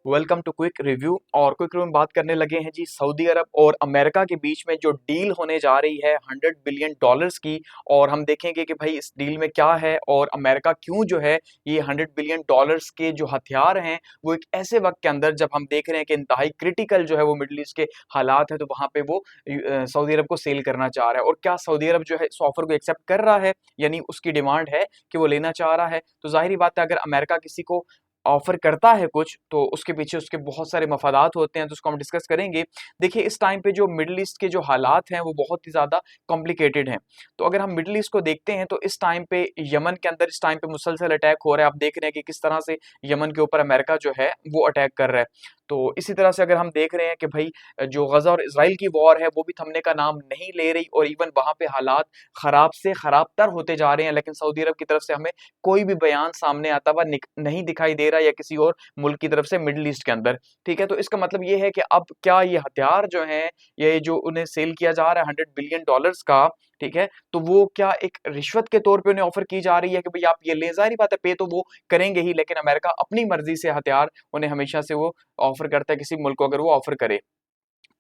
Welcome to quick review. और quick review में बात करने लगे हैं जी सऊदी अरब और अमेरिका के बीच में जो डील होने जा रही है $100 बिलियन की। और हम देखेंगे कि भाई इस डील में क्या है और अमेरिका क्यों जो है ये $100 बिलियन के जो हथियार हैं वो एक ऐसे वक्त के अंदर जब हम देख रहे हैं कि इंतहाई क्रिटिकल जो है वो मिडल ईस्ट के हालात है, तो वहां पे वो सऊदी अरब को सेल करना चाह रहा है। और क्या सऊदी अरब जो है इस ऑफर को एक्सेप्ट कर रहा है, यानी उसकी डिमांड है कि वो लेना चाह रहा है। तो जाहिर बात है अगर अमेरिका किसी को ऑफर करता है कुछ, तो उसके पीछे उसके बहुत सारे मफादात होते हैं, तो उसको हम डिस्कस करेंगे। देखिए इस टाइम पे जो मिडल ईस्ट के जो हालात हैं वो बहुत ही ज़्यादा कॉम्प्लिकेटेड हैं। तो अगर हम मिडल ईस्ट को देखते हैं तो इस टाइम पे यमन के अंदर इस टाइम पे मुसलसल अटैक हो रहा है। आप देख रहे हैं कि किस तरह से यमन के ऊपर अमेरिका जो है वो अटैक कर रहा है। तो इसी तरह से अगर हम देख रहे हैं कि भाई जो गजा और इसराइल की वॉर है वो भी थमने का नाम नहीं ले रही, और इवन वहां पे हालात खराब से खराब तर होते जा रहे हैं, लेकिन सऊदी अरब की तरफ से हमें कोई भी बयान सामने आता हुआ नहीं दिखाई दे रहा, या किसी और मुल्क की तरफ से मिडल ईस्ट के अंदर। ठीक है, तो इसका मतलब ये है कि अब क्या ये हथियार जो है, ये जो उन्हें सेल किया जा रहा है $100 बिलियन का, ठीक है, तो वो क्या एक रिश्वत के तौर पे उन्हें ऑफर की जा रही है कि भाई आप ये ले। जाहिर बात है पे तो वो करेंगे ही, लेकिन अमेरिका अपनी मर्जी से हथियार उन्हें हमेशा से वो ऑफर करता है किसी मुल्क को अगर वो ऑफर करे।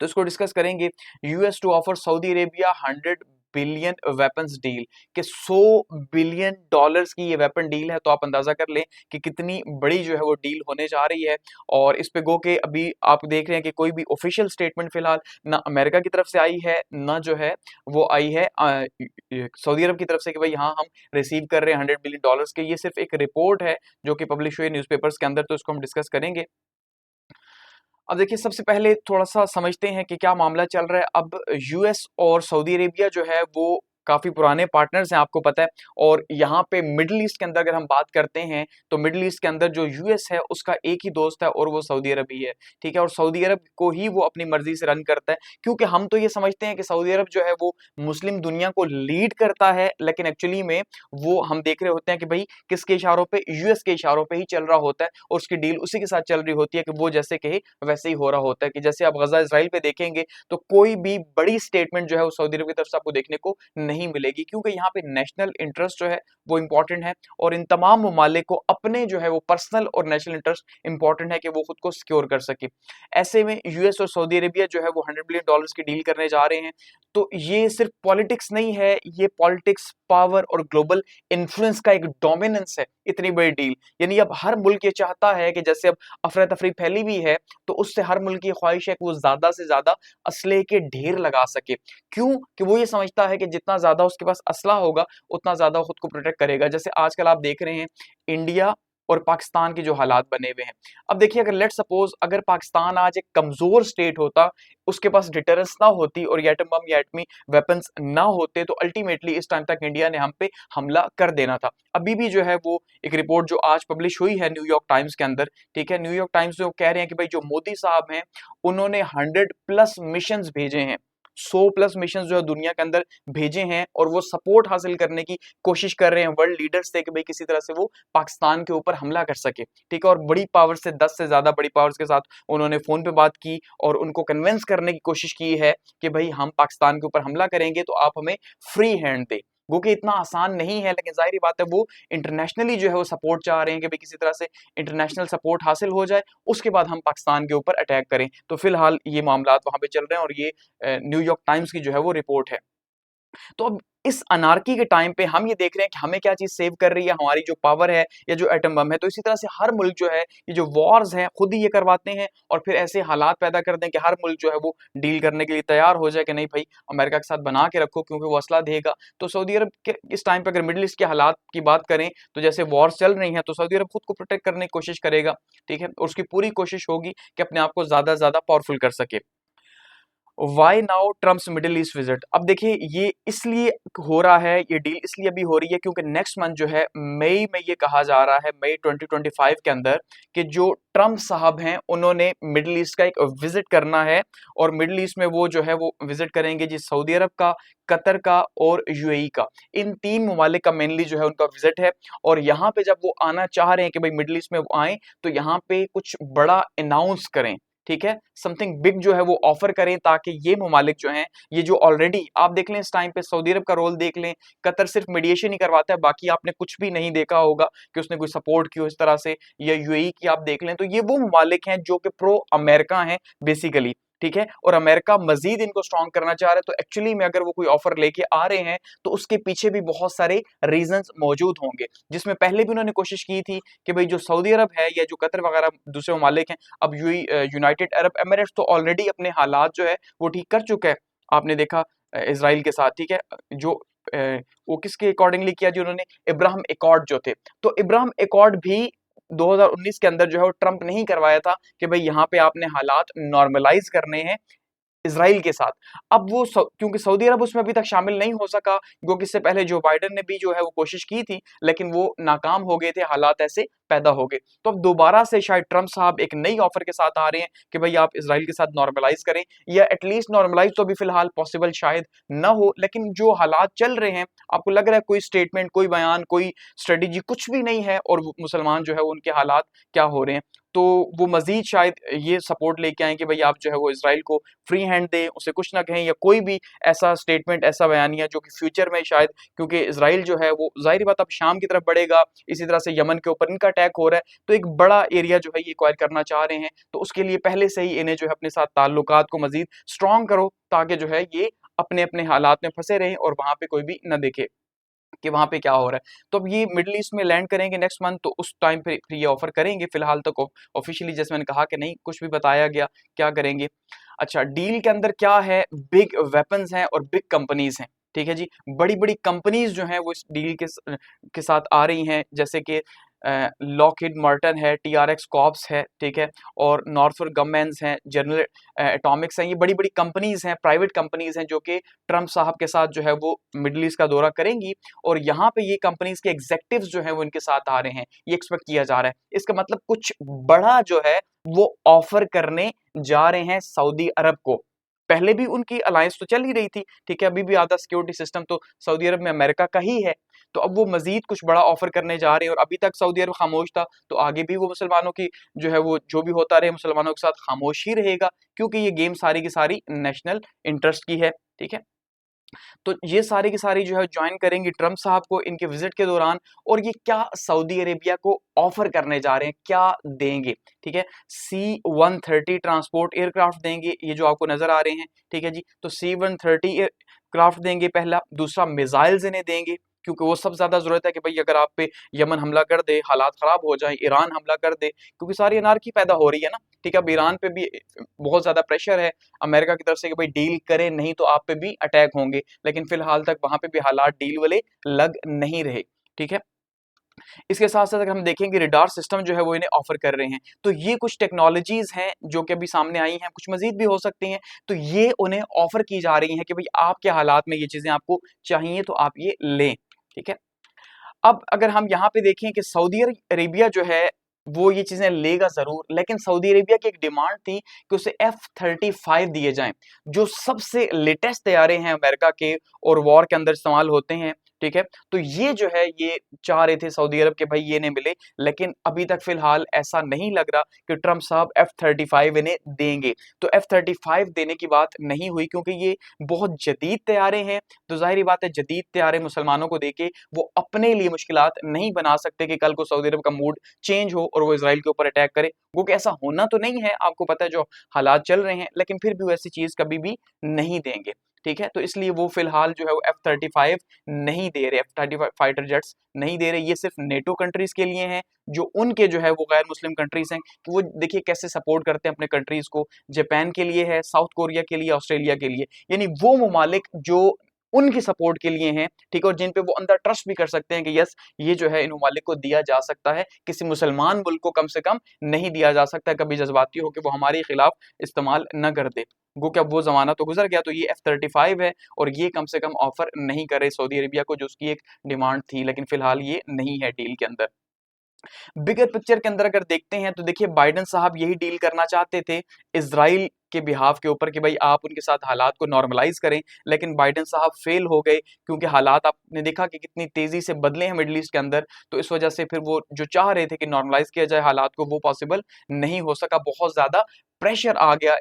तो इसको डिस्कस करेंगे। US to offer Saudi Arabia 100 billion weapons deal, कि $100 बिलियन की ये वेपन डील है। तो आप अंदाजा कर लें कि कितनी बड़ी जो है वो डील होने जा रही है। और इस पे गो के अभी आप देख रहे हैं कि कोई भी ऑफिशियल स्टेटमेंट फिलहाल ना अमेरिका की तरफ से आई है, ना जो है वो आई है सऊदी अरब की तरफ से कि भाई हाँ हम रिसीव कर रहे हैं $100 बिलियन के। ये सिर्फ एक रिपोर्ट है जो कि पब्लिश हुई है न्यूज़पेपर्स के अंदर, तो इसको हम डिस्कस करेंगे। अब देखिए सबसे पहले थोड़ा-सा समझते हैं कि क्या मामला चल रहा है। अब यूएस और सऊदी अरेबिया जो है वो काफ़ी पुराने पार्टनर्स हैं, आपको पता है। और यहाँ पे मिडल ईस्ट के अंदर अगर हम बात करते हैं, तो मिडल ईस्ट के अंदर जो यूएस है उसका एक ही दोस्त है और वो सऊदी अरब ही है, ठीक है। और सऊदी अरब को ही वो अपनी मर्ज़ी से रन करता है, क्योंकि हम तो ये समझते हैं कि सऊदी अरब जो है वो मुस्लिम दुनिया को लीड करता है, लेकिन एक्चुअली में वो हम देख रहे होते हैं कि भई किसके इशारों पे, यूएस के इशारों पे ही चल रहा होता है, और उसकी डील उसी के साथ चल रही होती है कि वो जैसे कहे वैसे ही हो रहा होता है। कि जैसे आप गजा इसराइल पे देखेंगे तो कोई भी बड़ी स्टेटमेंट जो है वो सऊदी अरब की तरफ से आपको देखने को नहीं मिलेगी, क्योंकि यहाँ पे नेशनल इंटरेस्ट जो है वो इंपॉर्टेंट है, और इन तमाम ममालिक को अपने जो है वो पर्सनल और नेशनल इंटरेस्ट इंपॉर्टेंट है कि वो खुद को सिक्योर कर सके। ऐसे में यूएस और सऊदी अरेबिया जो है वो $100 बिलियन की डील करने जा रहे हैं। तो ये सिर्फ पॉलिटिक्स नहीं है, ये पॉलिटिक्स, पावर और ग्लोबल इन्फ्लुएंस का एक डोमिनेंस है, इतनी बड़ी डील। यानी अब हर मुल्क ये चाहता है कि जैसे अब अफरा तफरी फैली हुई है, तो उससे हर मुल्क की ख्वाहिश है कि वो ज्यादा से ज्यादा असले के ढेर लगा सके। क्यों? कि वो ये समझता है कि जितना ज्यादा उसके पास असला होगा उतना ज्यादा खुद को प्रोटेक्ट करेगा। जैसे आजकल आप देख रहे हैं इंडिया और पाकिस्तान के जो हालात बने हुए हैं। अब देखिए अगर लेट सपोज अगर पाकिस्तान आज एक कमजोर स्टेट होता, उसके पास डिटरेंस ना होती और ये एटम बम या एटमी वेपन्स ना होते, तो अल्टीमेटली इस टाइम तक इंडिया ने हम पे हमला कर देना था। अभी भी जो है वो एक रिपोर्ट जो आज पब्लिश हुई है न्यूयॉर्क टाइम्स के अंदर, ठीक है, न्यूयॉर्क टाइम्स जो कह रहे हैं कि भाई जो मोदी साहब हैं उन्होंने 100+ मिशंस भेजे हैं, 100+ मिशन जो है दुनिया के अंदर भेजे हैं, और वो सपोर्ट हासिल करने की कोशिश कर रहे हैं वर्ल्ड लीडर्स से कि भाई किसी तरह से वो पाकिस्तान के ऊपर हमला कर सके, ठीक है। और बड़ी पावर से 10 से ज्यादा बड़ी पावर्स के साथ उन्होंने फोन पे बात की और उनको कन्विंस करने की कोशिश की है कि भाई हम पाकिस्तान के ऊपर हमला करेंगे तो आप हमें फ्री हैंड दें। वो कि इतना आसान नहीं है, लेकिन जाहिर बात है वो इंटरनेशनली जो है वो सपोर्ट चाह रहे हैं कि भाई किसी तरह से इंटरनेशनल सपोर्ट हासिल हो जाए, उसके बाद हम पाकिस्तान के ऊपर अटैक करें। तो फिलहाल ये मामलात वहां पे चल रहे हैं, और ये न्यूयॉर्क टाइम्स की जो है वो रिपोर्ट है। तो अब इस अनार्की के टाइम पे हम ये देख रहे हैं कि हमें क्या चीज सेव कर रही है, हमारी जो पावर है या जो एटम बम है। तो इसी तरह से हर मुल्क जो है ये जो वॉर्स हैं खुद ही ये करवाते हैं, और फिर ऐसे हालात पैदा कर दें कि हर मुल्क जो है वो डील करने के लिए तैयार हो जाए कि नहीं भाई अमेरिका के साथ बना के रखो क्योंकि वो असला देगा। तो सऊदी अरब के इस टाइम पे अगर मिडिल ईस्ट के हालात की बात करें, तो जैसे वॉर्स चल रही हैं तो सऊदी अरब खुद को प्रोटेक्ट करने की कोशिश करेगा, ठीक है, और उसकी पूरी कोशिश होगी कि अपने आप को ज्यादा से ज्यादा पावरफुल कर सके। Why now Trump's Middle East visit. अब देखिए ये इसलिए हो रहा है, ये डील इसलिए अभी हो रही है क्योंकि नेक्स्ट मंथ जो है मई में ये कहा जा रहा है, मई 2025 के अंदर, कि जो ट्रम्प साहब हैं उन्होंने मिडिल ईस्ट का एक विजिट करना है। और मिडिल ईस्ट में वो जो है वो विजिट करेंगे जी सऊदी अरब का, कतर का और यूएई का। इन तीन ममालिक का मेनली जो है उनका विजिट है। और यहाँ पे जब वो आना चाह रहे हैं कि भाई मिडिल ईस्ट में वो आए, तो यहाँ पे कुछ बड़ा अनाउंस करें, ठीक है, समथिंग बिग जो है वो ऑफर करें, ताकि ये ममालिक जो हैं, ये जो ऑलरेडी आप देख लें इस टाइम पे सऊदी अरब का रोल देख लें, कतर सिर्फ मीडिएशन ही करवाता है, बाकी आपने कुछ भी नहीं देखा होगा कि उसने कोई सपोर्ट की हो इस तरह से, या यूएई की आप देख लें, तो ये वो ममालिक हैं जो कि प्रो अमेरिका हैं बेसिकली, ठीक है, और अमेरिका मजीद इनको स्ट्रॉन्ग करना चाह रहा है। तो एक्चुअली में अगर वो कोई ऑफर लेके आ रहे हैं तो उसके पीछे भी बहुत सारे रीजंस मौजूद होंगे, जिसमें पहले भी उन्होंने कोशिश की थी कि भाई जो सऊदी अरब है या जो कतर वगैरह दूसरे ममालिक हैं, अब यूनाइटेड अरब एमिरेट्स तो ऑलरेडी अपने हालात जो है वो ठीक कर चुका है, आपने देखा इसराइल के साथ, ठीक है, जो वो किसके अकॉर्डिंगली किया जी उन्होंने, इब्राहिम एकॉर्ड जो थे, तो इब्राहिम एकॉर्ड भी 2019 के अंदर जो है वो ट्रंप ने ही करवाया था कि भाई यहाँ पे आपने हालात नॉर्मलाइज करने हैं इज़राइल के साथ। अब वो क्योंकि सऊदी अरब उसमें अभी तक शामिल नहीं हो सका, क्योंकि इससे पहले जो बाइडेन ने भी जो है वो कोशिश की थी, लेकिन वो नाकाम हो गए थे, हालात ऐसे पैदा हो गए। तो अब दोबारा से शायद ट्रंप साहब एक नई ऑफर के साथ आ रहे हैं कि भाई आप इज़राइल के साथ नॉर्मलाइज करें, या एटलीस्ट नॉर्मलाइज तो अभी फिलहाल पॉसिबल शायद ना हो, लेकिन जो हालात चल रहे हैं, आपको लग रहा है कोई स्टेटमेंट, कोई बयान, कोई स्ट्रेटेजी कुछ भी नहीं है, और मुसलमान जो है वो उनके हालात क्या हो रहे हैं, तो वो मजीद शायद ये सपोर्ट लेके आए कि भाई आप जो है वो इज़राइल को फ्री हैंड दें, उसे कुछ ना कहें, या कोई भी ऐसा स्टेटमेंट, ऐसा बयानिया जो कि फ्यूचर में शायद, क्योंकि इज़राइल जो है वो ज़ाहिर बात अब शाम की तरफ बढ़ेगा, इसी तरह से यमन के ऊपर इनका अटैक हो रहा है, तो एक बड़ा एरिया जो है ये एक्वायर करना चाह रहे हैं, तो उसके लिए पहले से ही इन्हें जो है अपने साथ ताल्लुकात को मजीद स्ट्रॉन्ग करो, ताकि जो है ये अपने अपने हालात में फंसे रहें और वहां पे कोई भी न देखे कि वहाँ पे क्या हो रहा है। तो अब ये मिडल ईस्ट में लैंड करेंगे नेक्स्ट मंथ, तो उस टाइम पे फिर ये ऑफर करेंगे। फिलहाल तक ऑफिशियली जैसे मैंने कहा कि नहीं कुछ भी बताया गया क्या करेंगे। अच्छा, डील के अंदर क्या है, बिग वेपन्स हैं और बिग कंपनीज हैं, ठीक है जी, बड़ी-बड़ी कंपनीज जो हैं वो इस डील के साथ आ रही हैं, जैसे कि लॉकहीड मार्टिन है, टीआरएक्स कॉर्प्स है, ठीक है, और नॉर्थरॉप गवर्नमेंट्स हैं, जनरल एटॉमिक्स हैं, ये बड़ी-बड़ी कंपनीज हैं, प्राइवेट कंपनीज हैं जो कि ट्रंप साहब के साथ जो है वो मिडल ईस्ट का दौरा करेंगी, और यहाँ पे ये कंपनीज के एग्जेक्टिव्स जो हैं वो इनके साथ आ रहे हैं, ये एक्सपेक्ट किया जा रहा है। इसका मतलब कुछ बड़ा जो है वो ऑफर करने जा रहे हैं सऊदी अरब को। पहले भी उनकी अलायंस तो चल ही रही थी, ठीक है, अभी भी आधा सिक्योरिटी सिस्टम तो सऊदी अरब में अमेरिका का ही है, तो अब वो मजीद कुछ बड़ा ऑफर करने जा रहे हैं, और अभी तक सऊदी अरब खामोश था, तो आगे भी वो मुसलमानों की जो है वो जो भी होता रहे मुसलमानों के साथ खामोश ही रहेगा, क्योंकि ये गेम सारी की सारी नेशनल इंटरेस्ट की है, ठीक है। तो ये सारी की सारी जो है ज्वाइन करेंगी ट्रंप साहब को इनके विजिट के दौरान, और ये क्या सऊदी अरेबिया को ऑफर करने जा रहे हैं, क्या देंगे, ठीक है, C-130 ट्रांसपोर्ट एयरक्राफ्ट देंगे, ये जो आपको नजर आ रहे हैं, ठीक है जी, तो C-130 एयरक्राफ्ट देंगे पहला, दूसरा मिसाइल्स इन्हें देंगे, क्योंकि वो सब ज्यादा जरूरत है कि भाई अगर आप पे यमन हमला कर दे, हालात खराब हो जाए, ईरान हमला कर दे, क्योंकि सारी अनारकी पैदा हो रही है ना, ठीक है, अब ईरान पे भी बहुत ज्यादा प्रेशर है अमेरिका की तरफ से कि भाई डील करें, नहीं तो आप पे भी अटैक होंगे, लेकिन फिलहाल तक वहां पे भी हालात डील वाले लग नहीं रहे, ठीक है। इसके साथ साथ अगर हम देखेंगे रिडार सिस्टम जो है वो इन्हें ऑफर कर रहे हैं, तो ये कुछ टेक्नोलॉजीज हैं जो कि अभी सामने आई हैं, कुछ मजीद भी हो सकती हैं, तो ये उन्हें ऑफर की जा रही हैं कि भाई आपके हालात में ये चीजें आपको चाहिए तो आप ये लें, ठीक है। अब अगर हम यहाँ पे देखें कि सऊदी अरेबिया जो है वो ये चीजें लेगा जरूर, लेकिन सऊदी अरेबिया की एक डिमांड थी कि उसे F-35 दिए जाएं, जो सबसे लेटेस्ट तैयारे हैं अमेरिका के और वॉर के अंदर इस्तेमाल होते हैं, ठीक है। तो ये जो है ये चाह रहे थे सऊदी अरब के भाई ये नहीं मिले, लेकिन अभी तक फिलहाल ऐसा नहीं लग रहा कि ट्रंप साहब F-35 इन्हें देंगे। तो F-35 देने की बात नहीं हुई, क्योंकि ये बहुत जदीद तैयारे हैं, तो जाहिर बात है जदीद तैयारे मुसलमानों को देके वो अपने लिए मुश्किलात नहीं बना सकते कि कल को सऊदी अरब का मूड चेंज हो और वो इजराइल के ऊपर अटैक करे, वो कि ऐसा होना तो नहीं है, आपको पता है जो हालात चल रहे हैं, लेकिन फिर भी वो ऐसी चीज कभी भी नहीं देंगे, ठीक है। तो इसलिए वो फिलहाल जो है वो F-35 नहीं दे रहे, F-35 फाइटर जेट्स नहीं दे रहे, ये सिर्फ नेटो कंट्रीज के लिए हैं, जो उनके जो है वो गैर मुस्लिम कंट्रीज हैं, कि वो देखिए कैसे सपोर्ट करते हैं अपने कंट्रीज को, जापान के लिए है, साउथ कोरिया के लिए, ऑस्ट्रेलिया के लिए, यानी वो ममालिक जो उनकी सपोर्ट के लिए हैं, ठीक है, और जिन पे वो अंदर ट्रस्ट भी कर सकते हैं कि यस ये जो है इन ममालिक को दिया जा सकता है, किसी मुसलमान मुल्क को कम से कम नहीं दिया जा सकता है, कभी जज्बाती हो कि वो हमारे खिलाफ इस्तेमाल न कर दे, वो क्या वो जमाना तो गुजर गया। तो ये F-35 है, और ये कम से कम ऑफर नहीं करे सऊदी अरेबिया को, जो उसकी एक डिमांड थी, लेकिन फिलहाल ये नहीं है डील के अंदर। बिगर पिक्चर के अंदर अगर देखते हैं तो देखिए बाइडेन साहब यही डील करना चाहते थे, इजराइल के बिहाफ के ऊपर कि भाई आप उनके साथ हालात को नॉर्मलाइज करें, लेकिन बाइडेन साहब फेल हो गए क्योंकि हालात आपने देखा कि कितनी तेजी से बदले हैं मिडल ईस्ट के अंदर। तो इस वजह से फिर वो जो चाह रहे थे कि नॉर्मलाइज किया जाए हालात को, वो पॉसिबल नहीं हो सका। बहुत ज्यादा प्रेशर आ गया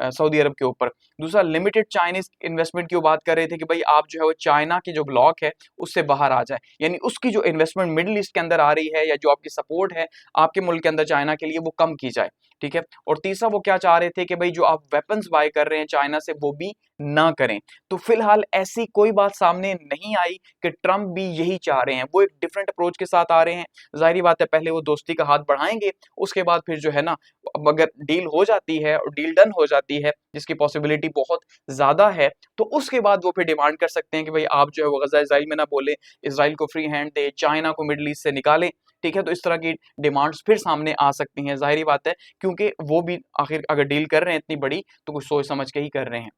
सऊदी अरब के ऊपर। दूसरा, लिमिटेड चाइनीज इन्वेस्टमेंट की बात कर रहे थे कि भाई आप जो है वो चाइना की जो ब्लॉक है उससे बाहर आ जाए, यानी उसकी जो इन्वेस्टमेंट मिडिल ईस्ट के अंदर आ रही है या जो आपकी सपोर्ट है आपके मुल्क के अंदर चाइना के लिए वो कम की जाए। ठीक है। और तीसरा, वो क्या चाह रहे थे कि भाई जो आप वेपन्स बाय कर रहे हैं चाइना से वो भी ना करें। तो फिलहाल ऐसी कोई बात सामने नहीं आई कि ट्रंप भी यही चाह रहे हैं, वो एक डिफरेंट अप्रोच के साथ आ रहे हैं। जाहिर बात है पहले वो दोस्ती का हाथ बढ़ाएंगे, उसके बाद फिर जो है ना, अब अगर डील हो जाती है और डील डन हो जाती है जिसकी पॉसिबिलिटी बहुत ज्यादा है, तो उसके बाद वो फिर डिमांड कर सकते हैं कि भाई आप जो है वो गजा इजराइल में ना बोले, इजराइल को फ्री हैंड दे, चाइना को मिडल ईस्ट से निकालें। ठीक है। तो इस तरह की डिमांड्स फिर सामने आ सकती हैं, जाहिर बात है, क्योंकि वो भी आखिर अगर डील कर रहे हैं इतनी बड़ी तो कुछ सोच समझ के ही कर रहे हैं।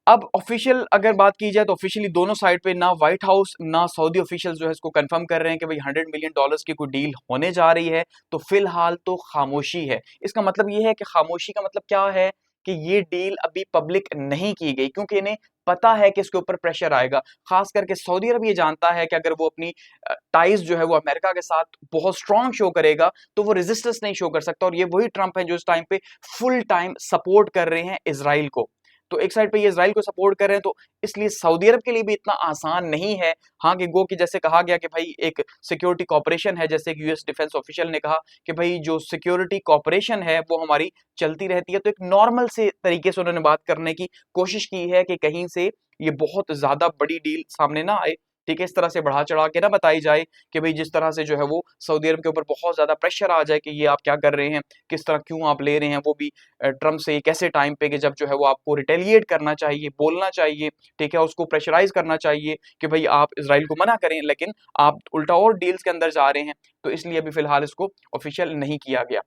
अब ऑफिशियल अगर बात की जाए तो ऑफिशियली दोनों साइड पे ना व्हाइट हाउस ना सऊदी ऑफिशियल जो है इसको कंफर्म कर रहे हैं कि भाई $100 मिलियन की कोई डील होने जा रही है। तो फिलहाल तो खामोशी है। इसका मतलब ये है कि खामोशी का मतलब क्या है कि ये डील अभी पब्लिक नहीं की गई, क्योंकि इन्हें पता है कि इसके ऊपर प्रेशर आएगा। खास करके सऊदी अरब ये जानता है कि अगर वो अपनी टाइज जो है वो अमेरिका के साथ बहुत स्ट्रांग शो करेगा तो वो रेजिस्टेंस नहीं शो कर सकता। और ये वही ट्रंप है जो इस टाइम पे फुल टाइम सपोर्ट कर रहे हैं इसराइल को। तो एक साइड पे ये इजराइल को सपोर्ट कर रहे हैं, तो इसलिए सऊदी अरब के लिए भी इतना आसान नहीं है। हाँ, कि गो कि जैसे कहा गया कि भाई एक सिक्योरिटी कॉपरेशन है, जैसे कि यूएस डिफेंस ऑफिशियल ने कहा कि भाई जो सिक्योरिटी कॉपरेशन है वो हमारी चलती रहती है। तो एक नॉर्मल से तरीके से उन्होंने बात करने की कोशिश की है कि कहीं से ये बहुत ज्यादा बड़ी डील सामने ना आए। ठीक है। इस तरह से बढ़ा चढ़ा के ना बताई जाए कि भाई जिस तरह से जो है वो सऊदी अरब के ऊपर बहुत ज्यादा प्रेशर आ जाए कि ये आप क्या कर रहे हैं, किस तरह क्यों आप ले रहे हैं, वो भी ट्रम्प से एक ऐसे टाइम पे कि जब जो है वो आपको रिटेलिएट करना चाहिए, बोलना चाहिए। ठीक है। उसको प्रेशराइज करना चाहिए कि भाई आप इसराइल को मना करें, लेकिन आप उल्टा और डील्स के अंदर जा रहे हैं। तो इसलिए अभी फिलहाल इसको ऑफिशियल नहीं किया गया।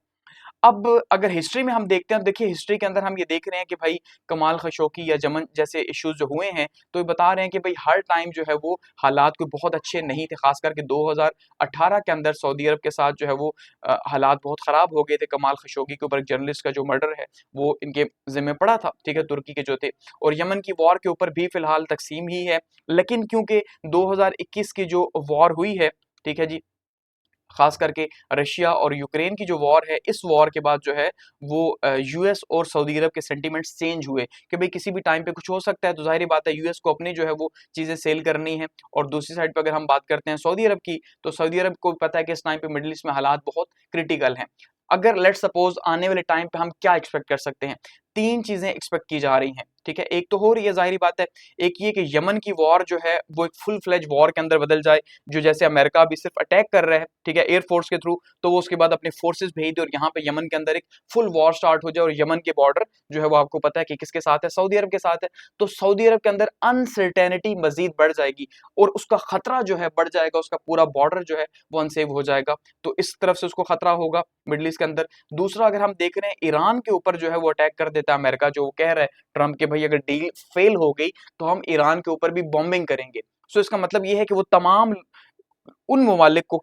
अब अगर हिस्ट्री में हम देखते हैं, तो देखिए हिस्ट्री के अंदर हम ये देख रहे हैं कि भाई कमाल खशोगी या यमन जैसे इश्यूज जो हुए हैं, तो ये बता रहे हैं कि भाई हर टाइम जो है वो हालात कोई बहुत अच्छे नहीं थे। खास करके 2018 के अंदर सऊदी अरब के साथ जो है वो हालात बहुत खराब हो गए थे। कमाल खशोगी के ऊपर एक जर्नलिस्ट का जो मर्डर है वो इनके जिम्मे पड़ा था। ठीक है। तुर्की के जो थे, और यमन की वॉर के ऊपर भी फिलहाल तकसीम ही है। लेकिन क्योंकि 2021 की जो वॉर हुई है, ठीक है जी, खास करके रशिया और यूक्रेन की जो वॉर है, इस वॉर के बाद जो है वो यूएस और सऊदी अरब के सेंटिमेंट्स चेंज हुए कि भाई किसी भी टाइम पे कुछ हो सकता है। तो जाहिर बात है यूएस को अपनी जो है वो चीजें सेल करनी है। और दूसरी साइड पे अगर हम बात करते हैं सऊदी अरब की, तो सऊदी अरब को भी पता है कि इस टाइम पे मिडिल ईस्ट में हालात बहुत क्रिटिकल हैं। अगर लेट सपोज आने वाले टाइम पे हम क्या एक्सपेक्ट कर सकते हैं, तीन चीजें एक्सपेक्ट की जा रही हैं। ठीक है। एक तो हो रही है जाहिर बात है, एक ये कि यमन की वॉर जो है वो एक फुल फ्लेज वॉर के अंदर बदल जाए, जो जैसे अमेरिका अभी सिर्फ अटैक कर रहा है, ठीक है, एयरफोर्स के थ्रू, तो वो उसके बाद अपने फोर्सेस भेज दे और यहाँ पे यमन के अंदर एक फुल वॉर स्टार्ट हो जाए। और यमन के बॉर्डर जो है वो आपको पता है कि किसके साथ है, सऊदी अरब के साथ है। तो सऊदी अरब के अंदर अनसर्टेनिटी मजीद बढ़ जाएगी और उसका खतरा जो है बढ़ जाएगा, उसका पूरा बॉर्डर जो है वो अनसेव हो जाएगा। तो इस तरफ से उसको खतरा होगा मिडल ईस्ट के अंदर। दूसरा, अगर हम देख रहे हैं ईरान के ऊपर जो है वो अटैक कर देता है अमेरिका, जो वो कह रहा है ट्रंप के भाई अगर डील फेल हो गई तो हम ईरान के ऊपर भी बॉम्बिंग करेंगे। सो इसका मतलब ये है कि वो तमाम उन ममालिक को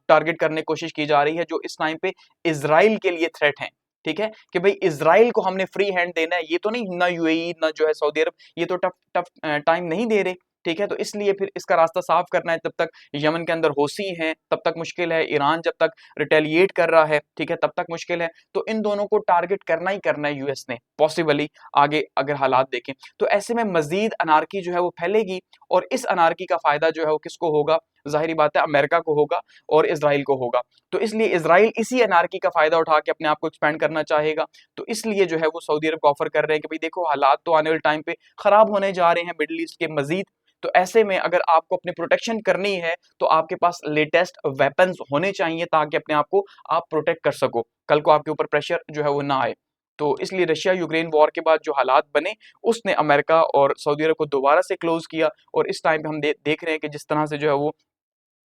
टारगेट करने की कोशिश की जा रही है जो इस टाइम पे इसराइल के लिए थ्रेट हैं। ठीक है। कि भाई इसराइल को हमने फ्री हैंड देना है, ये तो नहीं, ना यूएई ना जो है सऊदी अरब, ये तो टफ टफ टाइम नहीं दे रहे। ठीक है। तो इसलिए फिर इसका रास्ता साफ करना है। तब तक यमन के अंदर होसी हैं, तब तक मुश्किल है। ईरान जब तक रिटेलिएट कर रहा है, ठीक है, तब तक मुश्किल है। तो इन दोनों को टारगेट करना ही करना है यूएस ने, पॉसिबली आगे अगर हालात देखें तो। ऐसे में मजीद अनारकी जो है वो फैलेगी और इस अनारकी का फायदा जो है वो किसको होगा, जाहिर बात है अमेरिका को होगा और इसराइल को होगा। तो इसलिए इसराइल इसी अनारकी का फायदा उठा के अपने आप को एक्सपेंड करना चाहेगा। तो इसलिए जो है वो सऊदी अरब को ऑफर कर रहे हैं कि भाई देखो हालात तो आने वाले टाइम पे खराब होने जा रहे हैं मिडिल ईस्ट के मजीद। तो ऐसे में अगर आपको अपनी प्रोटेक्शन करनी है तो आपके पास लेटेस्ट वेपन्स होने चाहिए ताकि अपने आप को आप प्रोटेक्ट कर सको, कल को आपके ऊपर प्रेशर जो है वो ना आए। तो इसलिए रशिया यूक्रेन वॉर के बाद जो हालात बने उसने अमेरिका और सऊदी अरब को दोबारा से क्लोज किया। और इस टाइम पे हम देख रहे हैं कि जिस तरह से जो है वो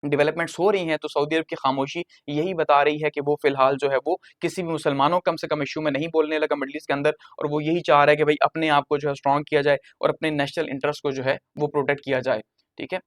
डेवलपमेंट्स हो रही हैं, तो सऊदी अरब की खामोशी यही बता रही है कि वो फिलहाल जो है वो किसी भी मुसलमानों कम से कम इशू में नहीं बोलने लगा मिडल ईस्ट के अंदर। और वो यही चाह रहा है कि भाई अपने आप को जो है स्ट्रॉन्ग किया जाए और अपने नेशनल इंटरेस्ट को जो है वो प्रोटेक्ट किया जाए। ठीक है।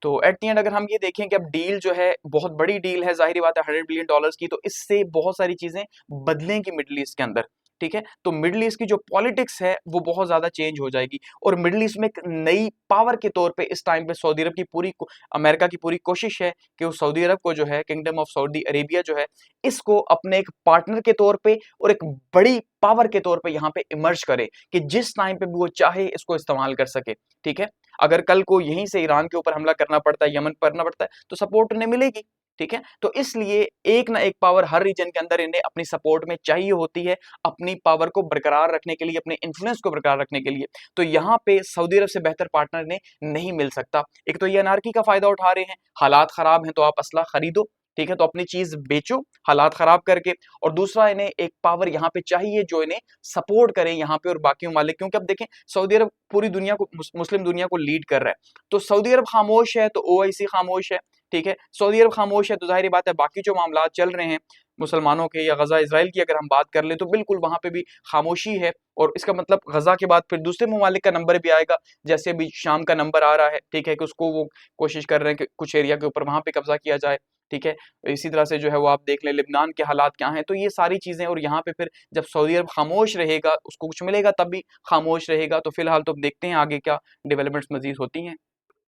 तो एट द एंड अगर हम ये देखें कि अब डील जो है बहुत बड़ी डील है, जाहिर बात है $100 बिलियन की, तो इससे बहुत सारी चीजें बदलेंगी मिडल ईस्ट के अंदर। ठीक है, तो मिडिल ईस्ट की जो पॉलिटिक्स है वो बहुत ज्यादा चेंज हो जाएगी और मिडिल ईस्ट में एक नई पावर के तौर पे इस टाइम पे सऊदी अरब की अमेरिका की पूरी कोशिश है कि वो सऊदी अरब को जो है, किंगडम ऑफ सऊदी अरेबिया जो है, इसको अपने एक पार्टनर के तौर पे और एक बड़ी पावर के तौर पे यहाँ पे इमर्ज करे कि जिस टाइम पे भी वो चाहे इसको इस्तेमाल कर सके। ठीक है, अगर कल को यहीं से ईरान के ऊपर हमला करना पड़ता है, यमन पर करना पड़ता है, तो सपोर्ट उन्हें मिलेगी। ठीक है, तो इसलिए एक ना एक पावर हर रीजन के अंदर इन्हें अपनी सपोर्ट में चाहिए होती है, अपनी पावर को बरकरार रखने के लिए, अपने इन्फ्लुएंस को बरकरार रखने के लिए। तो यहाँ पे सऊदी अरब से बेहतर पार्टनर ने नहीं मिल सकता। एक तो ये अनार्की का फायदा उठा रहे हैं, हालात खराब हैं तो आप असला खरीदो, ठीक है, तो अपनी चीज बेचो हालात खराब करके। और दूसरा, इन्हें एक पावर यहाँ पे चाहिए जो इन्हें सपोर्ट करे यहाँ पे और बाकी ममालिक, क्योंकि अब देखें सऊदी अरब पूरी दुनिया को, मुस्लिम दुनिया को लीड कर रहा है। तो सऊदी अरब खामोश है तो ओआईसी खामोश है। ठीक है, सऊदी अरब खामोश है तो जाहिर बात है बाकी जो मामला चल रहे हैं मुसलमानों के या गजा इसराइल की अगर हम बात कर ले तो बिल्कुल वहां पे भी खामोशी है। और इसका मतलब गजा के बाद फिर दूसरे ममालिक का नंबर भी आएगा, जैसे अभी शाम का नंबर आ रहा है। ठीक है, कि उसको वो कोशिश कर रहे हैं कि कुछ एरिया के ऊपर वहां पे कब्जा किया जाए। ठीक है, इसी तरह से जो है वो आप देख लें लिबनान के हालात क्या हैं। तो ये सारी चीजें, और यहाँ पे फिर जब सऊदी अरब खामोश रहेगा, उसको कुछ मिलेगा तब भी खामोश रहेगा। तो फिलहाल तो देखते हैं आगे क्या डेवलपमेंट्स मजीद होती हैं।